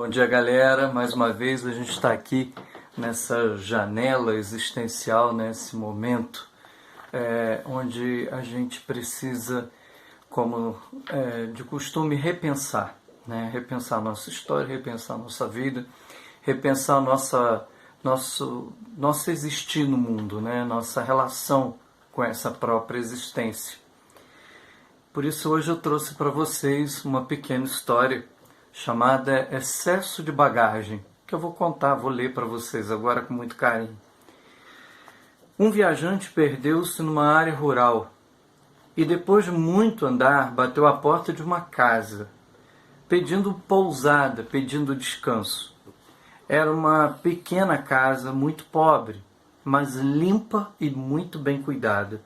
Bom dia, galera. Mais uma vez a gente está aqui nessa janela existencial, nesse momento onde a gente precisa, como de costume, repensar, né? Repensar nossa história, repensar nossa vida, repensar nosso existir no mundo, né? Nossa relação com essa própria existência. Por isso hoje eu trouxe para vocês uma pequena história chamada Excesso de Bagagem, que eu vou ler para vocês agora com muito carinho. Um viajante perdeu-se numa área rural e depois de muito andar bateu à porta de uma casa, pedindo pousada, pedindo descanso. Era uma pequena casa muito pobre, mas limpa e muito bem cuidada.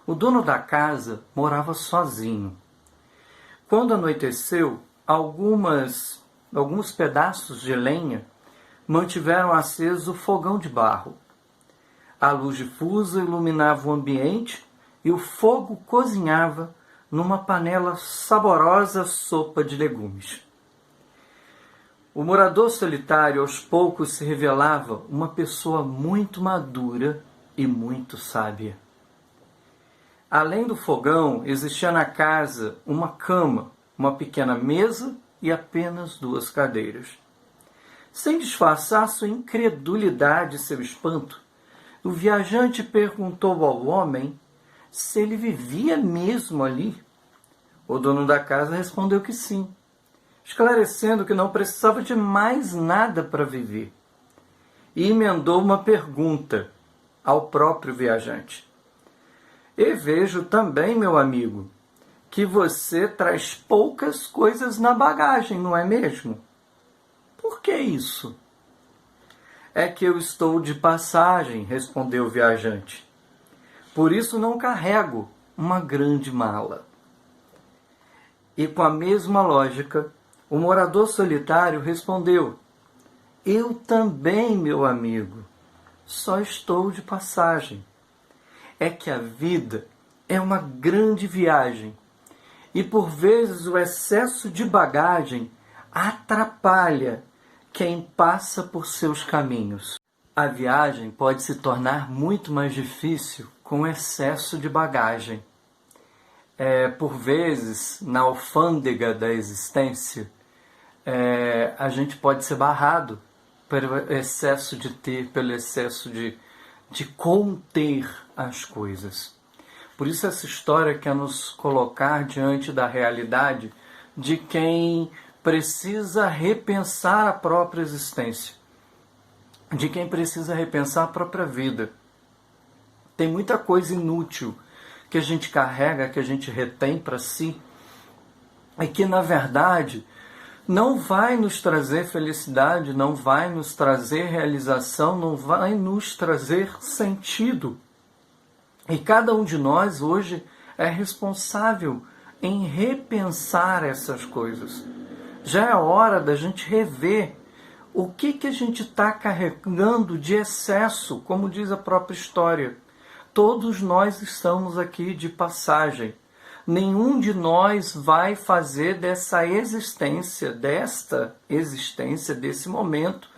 O dono da casa morava sozinho. Quando anoiteceu, alguns pedaços de lenha mantiveram aceso o fogão de barro. A luz difusa iluminava o ambiente e o fogo cozinhava numa panela saborosa sopa de legumes. O morador solitário aos poucos se revelava uma pessoa muito madura e muito sábia. Além do fogão, existia na casa uma cama, uma pequena mesa e apenas 2 cadeiras. Sem disfarçar sua incredulidade e seu espanto, o viajante perguntou ao homem se ele vivia mesmo ali. O dono da casa respondeu que sim, esclarecendo que não precisava de mais nada para viver. E emendou uma pergunta ao próprio viajante. E vejo também, meu amigo, que você traz poucas coisas na bagagem, não é mesmo? Por que isso? É que eu estou de passagem, respondeu o viajante. Por isso não carrego uma grande mala. E com a mesma lógica, o morador solitário respondeu: eu também, meu amigo, só estou de passagem. É que a vida é uma grande viagem e por vezes o excesso de bagagem atrapalha quem passa por seus caminhos. A viagem pode se tornar muito mais difícil com excesso de bagagem. Por vezes, na alfândega da existência, a gente pode ser barrado pelo excesso de ter, pelo excesso de conter as coisas. Por isso essa história quer nos colocar diante da realidade de quem precisa repensar a própria existência, de quem precisa repensar a própria vida. Tem muita coisa inútil que a gente carrega, que a gente retém para si, e que na verdade não vai nos trazer felicidade, não vai nos trazer realização, não vai nos trazer sentido. E cada um de nós hoje é responsável em repensar essas coisas. Já é hora da gente rever o que a gente está carregando de excesso, como diz a própria história. Todos nós estamos aqui de passagem. Nenhum de nós vai fazer desta existência, desse momento,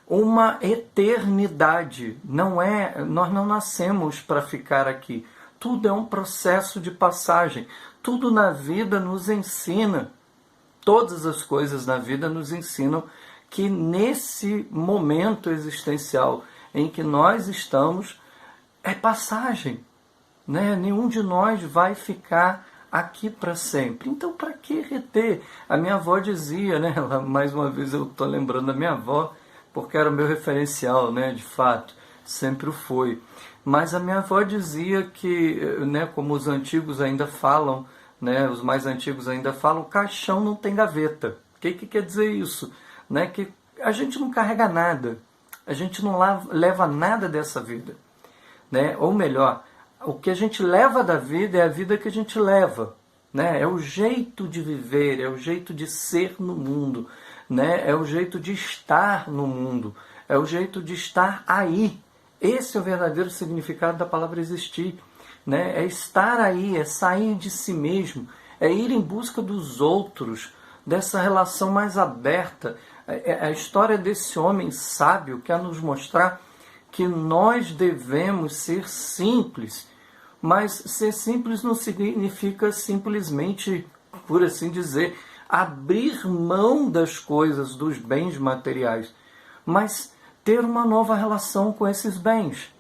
uma eternidade. Nós não nascemos para ficar aqui. Tudo é um processo de passagem. Tudo na vida nos ensina, todas as coisas na vida nos ensinam que nesse momento existencial em que nós estamos, é passagem, né? Nenhum de nós vai ficar aqui para sempre. Então, para que reter? A minha avó dizia, né? Mais uma vez eu estou lembrando da minha avó, porque era o meu referencial, né? De fato, sempre o foi. Mas a minha avó dizia que, né? Como os antigos ainda falam, né? Os mais antigos ainda falam, caixão não tem gaveta. O que quer dizer isso? Né? Que a gente não carrega nada, a gente não leva nada dessa vida, né? Ou melhor, o que a gente leva da vida é a vida que a gente leva, né? É o jeito de viver, é o jeito de ser no mundo, né? É o jeito de estar no mundo, é o jeito de estar aí. Esse é o verdadeiro significado da palavra existir, né? É estar aí, é sair de si mesmo, é ir em busca dos outros, dessa relação mais aberta, A história desse homem sábio quer nos mostrar que nós devemos ser simples, mas ser simples não significa simplesmente, por assim dizer, abrir mão das coisas, dos bens materiais, mas ter uma nova relação com esses bens,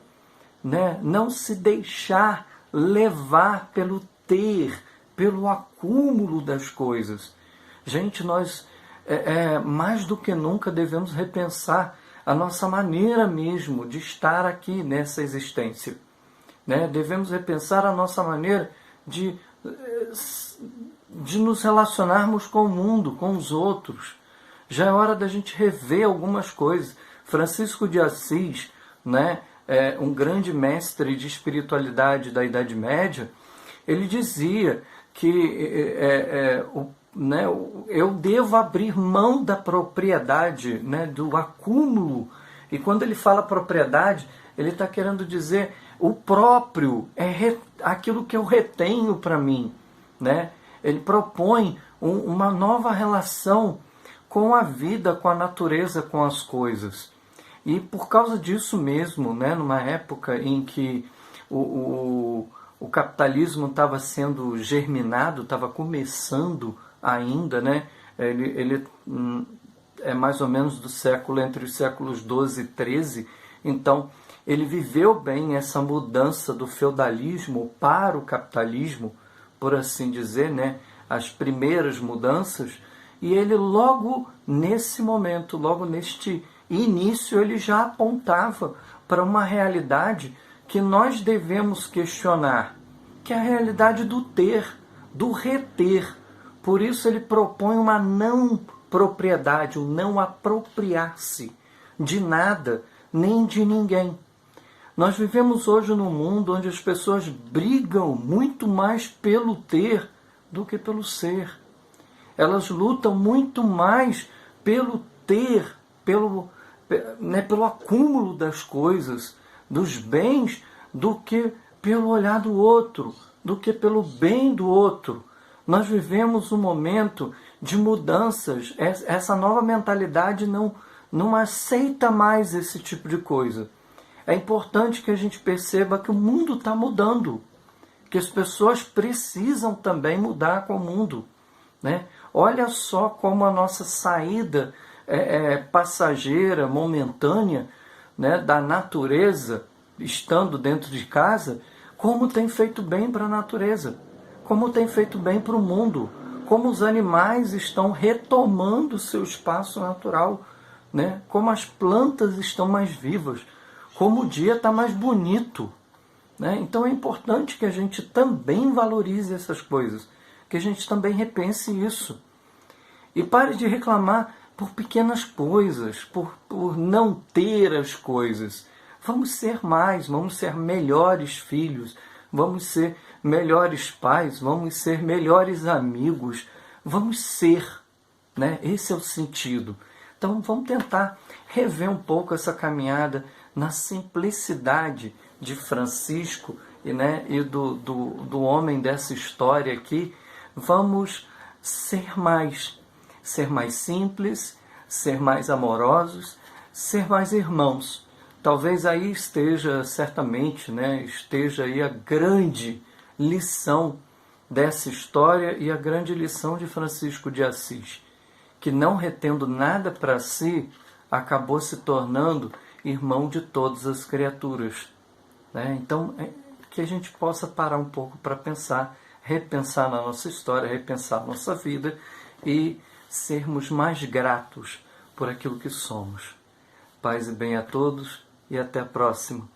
né? Não se deixar levar pelo ter, pelo acúmulo das coisas. Gente, nós mais do que nunca devemos repensar a nossa maneira mesmo de estar aqui nessa existência, né? Devemos repensar a nossa maneira de nos relacionarmos com o mundo, com os outros. Já é hora da gente rever algumas coisas. Francisco de Assis, né, um grande mestre de espiritualidade da Idade Média, ele dizia que eu devo abrir mão da propriedade, né, do acúmulo. E quando ele fala propriedade, ele está querendo dizer o próprio, aquilo que eu retenho para mim, né? Ele propõe uma nova relação com a vida, com a natureza, com as coisas. E por causa disso mesmo, né, numa época em que o capitalismo estava sendo germinado, estava começando ainda, né? Ele é mais ou menos entre os séculos 12 e 13, então ele viveu bem essa mudança do feudalismo para o capitalismo, por assim dizer, né? As primeiras mudanças, e ele logo nesse momento, logo neste início, ele já apontava para uma realidade que nós devemos questionar, que é a realidade do ter, do reter. Por isso ele propõe uma não propriedade, um não apropriar-se de nada, nem de ninguém. Nós vivemos hoje num mundo onde as pessoas brigam muito mais pelo ter do que pelo ser. Elas lutam muito mais pelo ter, pelo acúmulo das coisas, dos bens, do que pelo olhar do outro, do que pelo bem do outro. Nós vivemos um momento de mudanças. Essa nova mentalidade não aceita mais esse tipo de coisa. É importante que a gente perceba que o mundo está mudando, que as pessoas precisam também mudar com o mundo, né? Olha só como a nossa saída passageira, momentânea, né, da natureza, estando dentro de casa, como tem feito bem para a natureza, como tem feito bem para o mundo, como os animais estão retomando seu espaço natural, né? Como as plantas estão mais vivas, como o dia está mais bonito, né? Então é importante que a gente também valorize essas coisas, que a gente também repense isso. E pare de reclamar por pequenas coisas, por não ter as coisas. Vamos ser mais, vamos ser melhores filhos, vamos ser melhores pais, vamos ser melhores amigos, vamos ser, né? Esse é o sentido. Então vamos tentar rever um pouco essa caminhada na simplicidade de Francisco e do homem dessa história aqui. Vamos ser mais simples, ser mais amorosos, ser mais irmãos. Talvez aí esteja, certamente, né, esteja aí a grande lição dessa história e a grande lição de Francisco de Assis, que não retendo nada para si, acabou se tornando irmão de todas as criaturas, né? Então, que a gente possa parar um pouco para pensar, repensar na nossa história, repensar a nossa vida e sermos mais gratos por aquilo que somos. Paz e bem a todos e até a próxima.